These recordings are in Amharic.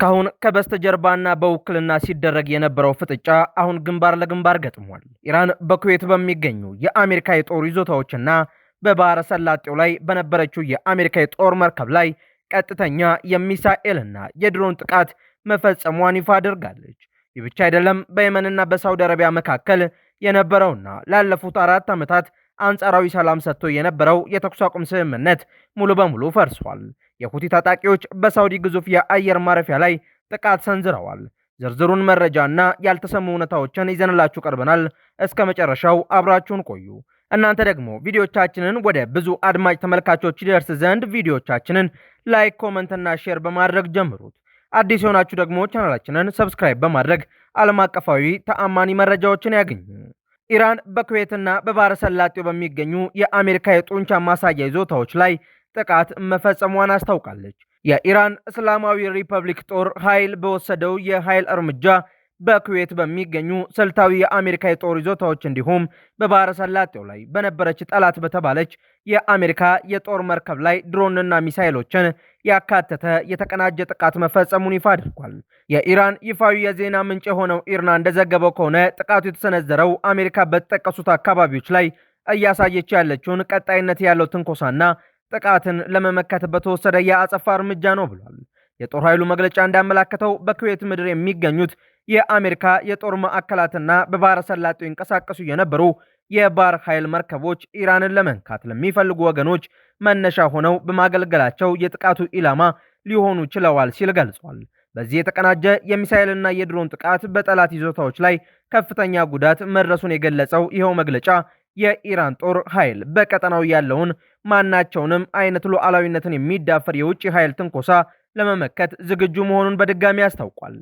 እስካሁን ከበስተጀርባና በውክልና ሲደረግ የነበረው ፍጥጫ አሁን ግንባር ለግንባር ገጥሟል። ኢራን በኩዌት በሚገኙ የአሜሪካ የጦር ይዞታዎችና በባህረ ሰላጤው ላይ በነበረችው የአሜሪካ የጦር መርከብ ላይ ቀጥተኛ የሚሳኤልና የድሮን ጥቃት መፈጸሟን ይፋ አድርጋለች። ይህ ብቻ አይደለም። በየመንና በሳውዲ አረቢያ መካከል የነበረውና ላለፉት 4 ዓመታት አንጻራዊ ሰላም ሰጥቶ የነበረው የተኩስ አቁም ስምምነት ሙሉ በሙሉ ፈርሷል። የሁቲ ታጣቂዎች በሳውዲ ግዙፍ የአየር ማረፊያ ላይ ጥቃት ሰንዝረዋል። ዝርዝሩን መረጃና ያልተሰሙ እውነታዎችን ይዘንላችሁ ቀርበናል። እስከ መጨረሻው አብራችሁን ቆዩ። እናንተ ደግሞ ቪዲዮቻችንን ወደ ብዙ አድማጭ ተመልካቾች ይደርስ ዘንድ ቪዲዮቻችንን ላይክ፣ ኮመንት እና ሼር በማድረግ ጀምሩት። አዲስ የሆናችሁ ደግሞ ቻናላችንን ሰብስክራይብ በማድረግ ዓለም አቀፋዊ ተአማኒ መረጃዎችን ያገኙ። ኢራን በኩዌትና በባህረ ሰላጤው በሚገኙ የአሜሪካ የጡንቻ ማሳያ ይዞታዎች ላይ ጥቃት መፈጸሟን አስታውቃለች። የኢራን እስላማዊ ሪፐብሊክ ጦር ኃይል በወሰደው የኃይል እርምጃ በኩዌት በሚገኙ ስልታዊ የአሜሪካ የጦር ይዞታዎች እንዲሁም በባህረ ሰላጤው ላይ በነበረች ጠላት በተባለች የአሜሪካ የጦር መርከብ ላይ ድሮንና ሚሳይሎችን ያካተተ የተቀናጀ ጥቃት መፈጸሙን ይፋ አድርጓል። የኢራን ይፋዊ የዜና ምንጭ የሆነው ኢርና እንደዘገበው ከሆነ ጥቃቱ የተሰነዘረው አሜሪካ በተጠቀሱት አካባቢዎች ላይ እያሳየች ያለችውን ቀጣይነት ያለው ትንኮሳና ጥቃትን ለመመከት በተወሰደ የአጸፋ እርምጃ ነው ብሏል። የጦር ኃይሉ መግለጫ እንዳመላከተው በኩዌት ምድር የሚገኙት የአሜሪካ የጦር ማዕከላትና በባህረ ሰላጤው ይንቀሳቀሱ የነበሩ የባህር ኃይል መርከቦች ኢራንን ለመንካት ለሚፈልጉ ወገኖች መነሻ ሆነው በማገልገላቸው የጥቃቱ ኢላማ ሊሆኑ ችለዋል ሲል ገልጿል። በዚህ የተቀናጀ የሚሳኤልና የድሮን ጥቃት በጠላት ይዞታዎች ላይ ከፍተኛ ጉዳት መድረሱን የገለጸው ይኸው መግለጫ የኢራን ጦር ኃይል በቀጠናው ያለውን ማናቸውንም አይነት ሉዓላዊነትን የሚዳፈር የውጭ ኃይል ትንኮሳ ለመመከት ዝግጁ መሆኑን በድጋሚ አስታውቋል።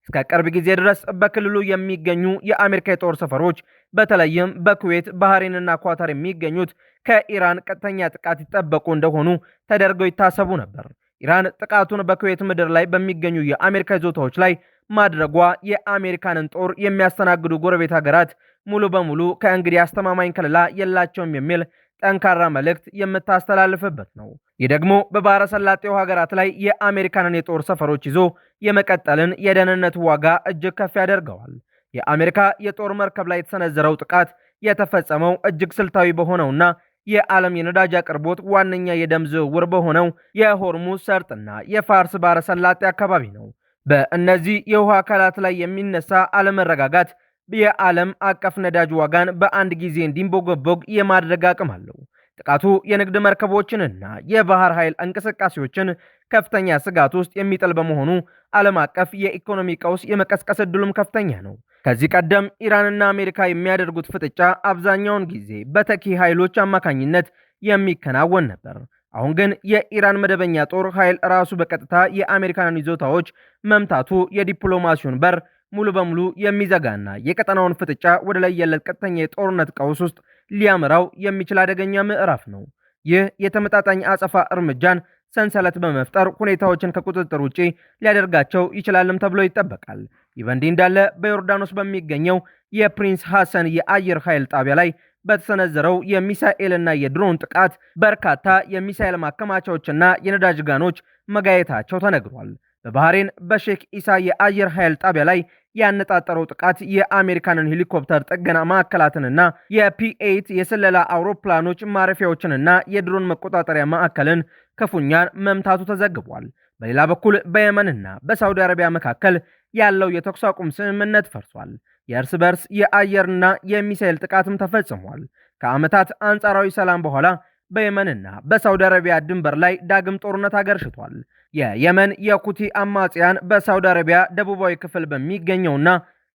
እስከ ቅርብ ጊዜ ድረስ በክልሉ የሚገኙ የአሜሪካ የጦር ሰፈሮች በተለይም በኩዌት፣ ባህሬንና ኳታር የሚገኙት ከኢራን ቀጥተኛ ጥቃት ይጠበቁ እንደሆኑ ተደርገው ይታሰቡ ነበር። ኢራን ጥቃቱን በኩዌት ምድር ላይ በሚገኙ የአሜሪካ ይዞታዎች ላይ ማድረጓ የአሜሪካንን ጦር የሚያስተናግዱ ጎረቤት ሀገራት ሙሉ በሙሉ ከእንግዲህ አስተማማኝ ከለላ የላቸውም የሚል ጠንካራ መልእክት የምታስተላልፍበት ነው። ይህ ደግሞ በባህረ ሰላጤው ሀገራት ላይ የአሜሪካንን የጦር ሰፈሮች ይዞ የመቀጠልን የደህንነት ዋጋ እጅግ ከፍ ያደርገዋል። የአሜሪካ የጦር መርከብ ላይ የተሰነዘረው ጥቃት የተፈጸመው እጅግ ስልታዊ በሆነውና የዓለም የነዳጅ አቅርቦት ዋነኛ የደም ዝውውር በሆነው የሆርሙዝ ሰርጥና የፋርስ ባህረ ሰላጤ አካባቢ ነው። በእነዚህ የውሃ አካላት ላይ የሚነሳ አለመረጋጋት የዓለም አቀፍ ነዳጅ ዋጋን በአንድ ጊዜ እንዲንቦገቦግ የማድረግ አቅም አለው። ጥቃቱ የንግድ መርከቦችንና የባህር ኃይል እንቅስቃሴዎችን ከፍተኛ ስጋት ውስጥ የሚጥል በመሆኑ ዓለም አቀፍ የኢኮኖሚ ቀውስ የመቀስቀስ ዕድሉም ከፍተኛ ነው። ከዚህ ቀደም ኢራንና አሜሪካ የሚያደርጉት ፍጥጫ አብዛኛውን ጊዜ በተኪ ኃይሎች አማካኝነት የሚከናወን ነበር። አሁን ግን የኢራን መደበኛ ጦር ኃይል ራሱ በቀጥታ የአሜሪካንን ይዞታዎች መምታቱ የዲፕሎማሲውን በር ሙሉ በሙሉ የሚዘጋና የቀጠናውን ፍጥጫ ወደ ለየለት ቀጥተኛ የጦርነት ቀውስ ውስጥ ሊያመራው የሚችል አደገኛ ምዕራፍ ነው። ይህ የተመጣጣኝ አጸፋ እርምጃን ሰንሰለት በመፍጠር ሁኔታዎችን ከቁጥጥር ውጪ ሊያደርጋቸው ይችላልም ተብሎ ይጠበቃል። ይህ በእንዲህ እንዳለ በዮርዳኖስ በሚገኘው የፕሪንስ ሐሰን የአየር ኃይል ጣቢያ ላይ በተሰነዘረው የሚሳኤልና የድሮን ጥቃት በርካታ የሚሳኤል ማከማቻዎችና የነዳጅ ጋኖች መጋየታቸው ተነግሯል። በባህሬን በሼክ ኢሳ የአየር ኃይል ጣቢያ ላይ ያነጣጠረው ጥቃት የአሜሪካንን ሄሊኮፕተር ጥገና ማዕከላትንና የፒ8 የስለላ አውሮፕላኖች ማረፊያዎችንና የድሮን መቆጣጠሪያ ማዕከልን ክፉኛን መምታቱ ተዘግቧል። በሌላ በኩል በየመንና በሳውዲ አረቢያ መካከል ያለው የተኩስ አቁም ስምምነት ፈርሷል። የእርስ በርስ የአየርና የሚሳኤል ጥቃትም ተፈጽሟል። ከዓመታት አንጻራዊ ሰላም በኋላ በየመንና በሳውዲ አረቢያ ድንበር ላይ ዳግም ጦርነት አገርሽቷል። የየመን የሁቲ አማጽያን በሳውዲ አረቢያ ደቡባዊ ክፍል በሚገኘውና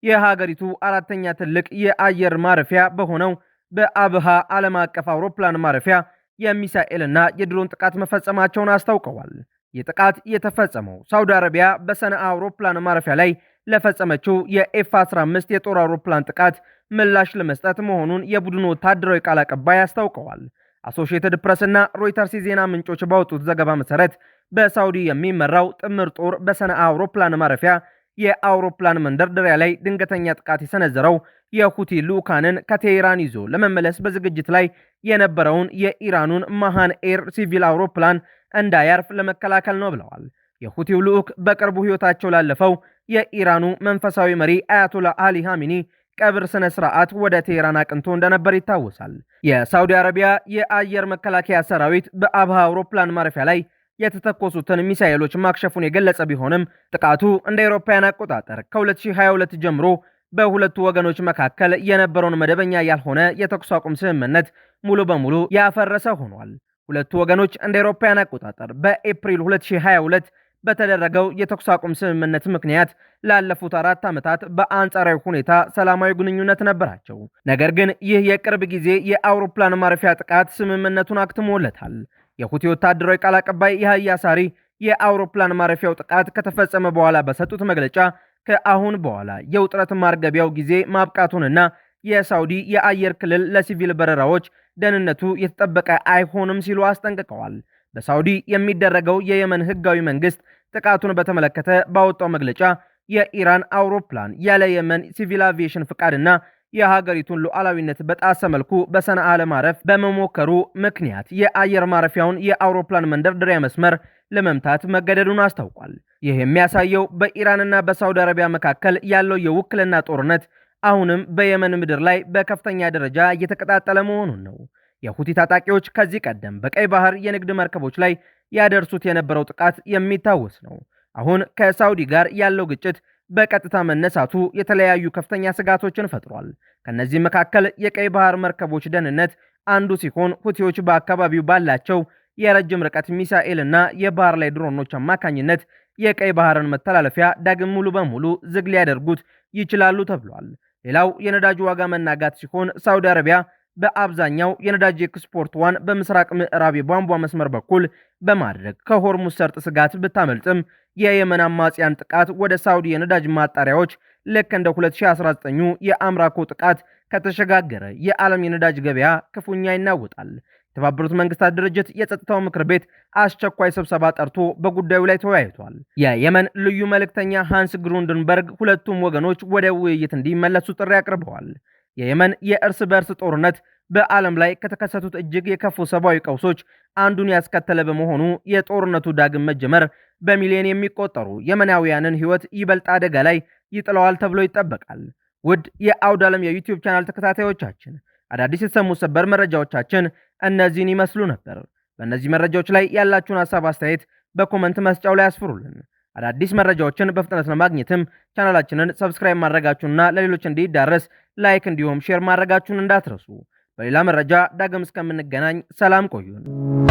የሀገሪቱ አራተኛ ትልቅ የአየር ማረፊያ በሆነው በአብሃ ዓለም አቀፍ አውሮፕላን ማረፊያ የሚሳኤልና የድሮን ጥቃት መፈጸማቸውን አስታውቀዋል። ይህ ጥቃት የተፈጸመው ሳውዲ አረቢያ በሰነአ አውሮፕላን ማረፊያ ላይ ለፈጸመችው የኤፍ-15 የጦር አውሮፕላን ጥቃት ምላሽ ለመስጠት መሆኑን የቡድኑ ወታደራዊ ቃል አቀባይ አስታውቀዋል። አሶሺየትድ ፕሬስ እና ሮይተርስ የዜና ምንጮች ባወጡት ዘገባ መሰረት በሳውዲ የሚመራው ጥምር ጦር በሰነአ አውሮፕላን ማረፊያ የአውሮፕላን መንደርደሪያ ላይ ድንገተኛ ጥቃት የሰነዘረው የሁቲ ልኡካንን ከቴሄራን ይዞ ለመመለስ በዝግጅት ላይ የነበረውን የኢራኑን ማሃን ኤር ሲቪል አውሮፕላን እንዳያርፍ ለመከላከል ነው ብለዋል። የሁቲው ልዑክ በቅርቡ ሕይወታቸው ላለፈው የኢራኑ መንፈሳዊ መሪ አያቶላ አሊ ሐሚኒ ቀብር ስነ ስርዓት ወደ ቴህራን አቅንቶ እንደነበር ይታወሳል። የሳውዲ አረቢያ የአየር መከላከያ ሰራዊት በአብሃ አውሮፕላን ማረፊያ ላይ የተተኮሱትን ሚሳኤሎች ማክሸፉን የገለጸ ቢሆንም ጥቃቱ እንደ አውሮፓውያን አቆጣጠር ከ2022 ጀምሮ በሁለቱ ወገኖች መካከል የነበረውን መደበኛ ያልሆነ የተኩስ አቁም ስምምነት ሙሉ በሙሉ ያፈረሰ ሆኗል። ሁለቱ ወገኖች እንደ አውሮፓውያን አቆጣጠር በኤፕሪል 2022 በተደረገው የተኩስ አቁም ስምምነት ምክንያት ላለፉት 4 ዓመታት በአንጻራዊ ሁኔታ ሰላማዊ ግንኙነት ነበራቸው። ነገር ግን ይህ የቅርብ ጊዜ የአውሮፕላን ማረፊያ ጥቃት ስምምነቱን አክትሞለታል። የሁቲ ወታደራዊ ቃል አቀባይ ያህያ ሳሪ የአውሮፕላን ማረፊያው ጥቃት ከተፈጸመ በኋላ በሰጡት መግለጫ ከአሁን በኋላ የውጥረት ማርገቢያው ጊዜ ማብቃቱንና የሳውዲ የአየር ክልል ለሲቪል በረራዎች ደህንነቱ የተጠበቀ አይሆንም ሲሉ አስጠንቅቀዋል። በሳውዲ የሚደረገው የየመን ህጋዊ መንግስት ጥቃቱን በተመለከተ ባወጣው መግለጫ የኢራን አውሮፕላን ያለ የመን ሲቪል አቪዬሽን ፍቃድና የሀገሪቱን ሉዓላዊነት በጣሰ መልኩ በሰንዓ ለማረፍ በመሞከሩ ምክንያት የአየር ማረፊያውን የአውሮፕላን መንደርደሪያ መስመር ለመምታት መገደዱን አስታውቋል። ይህ የሚያሳየው በኢራንና በሳውዲ አረቢያ መካከል ያለው የውክልና ጦርነት አሁንም በየመን ምድር ላይ በከፍተኛ ደረጃ እየተቀጣጠለ መሆኑን ነው። የሁቲ ታጣቂዎች ከዚህ ቀደም በቀይ ባህር የንግድ መርከቦች ላይ ያደርሱት የነበረው ጥቃት የሚታወስ ነው። አሁን ከሳውዲ ጋር ያለው ግጭት በቀጥታ መነሳቱ የተለያዩ ከፍተኛ ስጋቶችን ፈጥሯል። ከነዚህ መካከል የቀይ ባህር መርከቦች ደህንነት አንዱ ሲሆን ሁቲዎች በአካባቢው ባላቸው የረጅም ርቀት ሚሳኤልና የባህር ላይ ድሮኖች አማካኝነት የቀይ ባህርን መተላለፊያ ዳግም ሙሉ በሙሉ ዝግ ሊያደርጉት ይችላሉ ተብሏል። ሌላው የነዳጅ ዋጋ መናጋት ሲሆን ሳውዲ አረቢያ በአብዛኛው የነዳጅ ኤክስፖርቷን በምስራቅ ምዕራብ የቧንቧ መስመር በኩል በማድረግ ከሆርሙዝ ሰርጥ ስጋት ብታመልጥም የየመን አማጽያን ጥቃት ወደ ሳውዲ የነዳጅ ማጣሪያዎች ልክ እንደ 2019 የአምራኮ ጥቃት ከተሸጋገረ የዓለም የነዳጅ ገበያ ክፉኛ ይናወጣል። የተባበሩት መንግስታት ድርጅት የጸጥታው ምክር ቤት አስቸኳይ ስብሰባ ጠርቶ በጉዳዩ ላይ ተወያይቷል። የየመን ልዩ መልእክተኛ ሃንስ ግሩንድንበርግ ሁለቱም ወገኖች ወደ ውይይት እንዲመለሱ ጥሪ አቅርበዋል። የየመን የእርስ በርስ ጦርነት በዓለም ላይ ከተከሰቱት እጅግ የከፉ ሰብአዊ ቀውሶች አንዱን ያስከተለ በመሆኑ የጦርነቱ ዳግም መጀመር በሚሊዮን የሚቆጠሩ የመናውያንን ሕይወት ይበልጥ አደጋ ላይ ይጥለዋል ተብሎ ይጠበቃል። ውድ የአውድ ዓለም የዩቲዩብ ቻናል ተከታታዮቻችን አዳዲስ የተሰሙ ሰበር መረጃዎቻችን እነዚህን ይመስሉ ነበር። በእነዚህ መረጃዎች ላይ ያላችሁን ሀሳብ አስተያየት በኮመንት መስጫው ላይ አስፍሩልን። አዳዲስ መረጃዎችን በፍጥነት ለማግኘትም ቻናላችንን ሰብስክራይብ ማድረጋችሁንና ለሌሎች እንዲዳረስ ላይክ እንዲሁም ሼር ማድረጋችሁን እንዳትረሱ። በሌላ መረጃ ዳግም እስከምንገናኝ ሰላም ቆዩን።